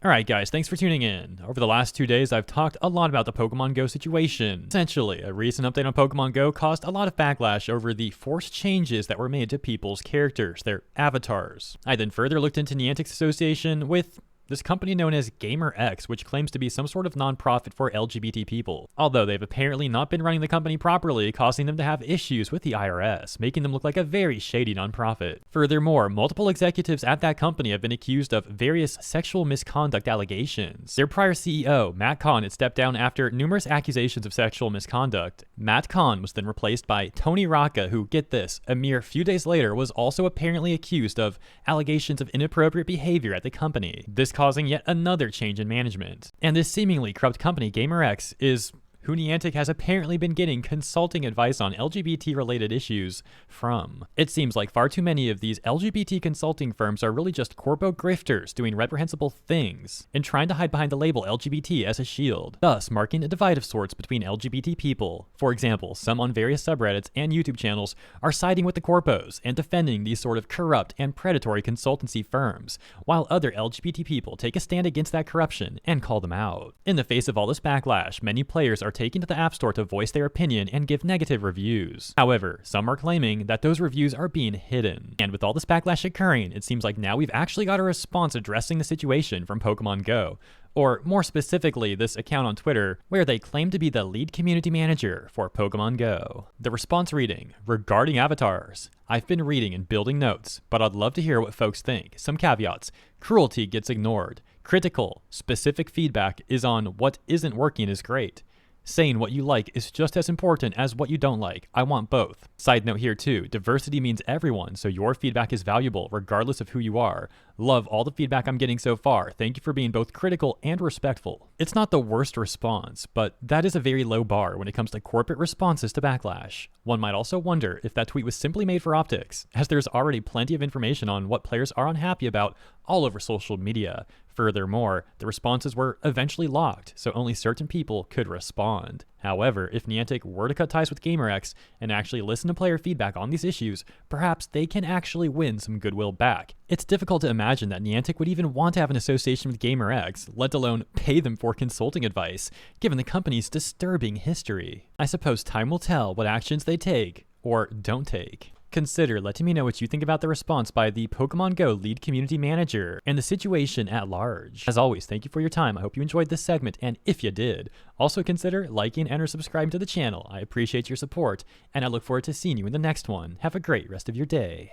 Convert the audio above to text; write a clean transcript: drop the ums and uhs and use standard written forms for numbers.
Alright guys, thanks for tuning in. Over the last 2 days, I've talked a lot about the Pokemon Go situation. Essentially, a recent update on Pokemon Go caused a lot of backlash over the forced changes that were made to people's characters, their avatars. I then further looked into Niantic's association with this company known as GamerX, which claims to be some sort of nonprofit for LGBT people, although they've apparently not been running the company properly, causing them to have issues with the IRS, making them look like a very shady nonprofit. Furthermore, multiple executives at that company have been accused of various sexual misconduct allegations. Their prior CEO, Matt Kahn, had stepped down after numerous accusations of sexual misconduct. Matt Kahn was then replaced by Tony Rocca, who, get this, a mere few days later was also apparently accused of allegations of inappropriate behavior at the company. This causing yet another change in management. And this seemingly corrupt company, GamerX, is who Niantic has apparently been getting consulting advice on LGBT-related issues from. It seems like far too many of these LGBT consulting firms are really just corpo grifters doing reprehensible things and trying to hide behind the label LGBT as a shield, thus marking a divide of sorts between LGBT people. For example, some on various subreddits and YouTube channels are siding with the corpos and defending these sort of corrupt and predatory consultancy firms, while other LGBT people take a stand against that corruption and call them out. In the face of all this backlash, many players are taken to the App Store to voice their opinion and give negative reviews. However, some are claiming that those reviews are being hidden. And with all this backlash occurring, it seems like now we've actually got a response addressing the situation from Pokemon Go. Or more specifically, this account on Twitter, where they claim to be the lead community manager for Pokemon Go. The response reading, regarding avatars, I've been reading and building notes, but I'd love to hear what folks think. Some caveats. Cruelty gets ignored. Critical, specific feedback is on what isn't working is great. Saying what you like is just as important as what you don't like. I want both. Side note here too, diversity means everyone, so your feedback is valuable regardless of who you are. Love all the feedback I'm getting so far. Thank you for being both critical and respectful. It's not the worst response, but that is a very low bar when it comes to corporate responses to backlash. One might also wonder if that tweet was simply made for optics, as there's already plenty of information on what players are unhappy about all over social media. Furthermore, the responses were eventually locked, so only certain people could respond. However, if Niantic were to cut ties with GamerX and actually listen to player feedback on these issues, perhaps they can actually win some goodwill back. It's difficult to imagine that Niantic would even want to have an association with GamerX, let alone pay them for consulting advice, given the company's disturbing history. I suppose time will tell what actions they take, or don't take. Consider letting me know what you think about the response by the Pokemon Go lead community manager and the situation at large. As always, thank you for your time. I hope you enjoyed this segment, and if you did, also consider liking and or subscribing to the channel. I appreciate your support, and I look forward to seeing you in the next one. Have a great rest of your day.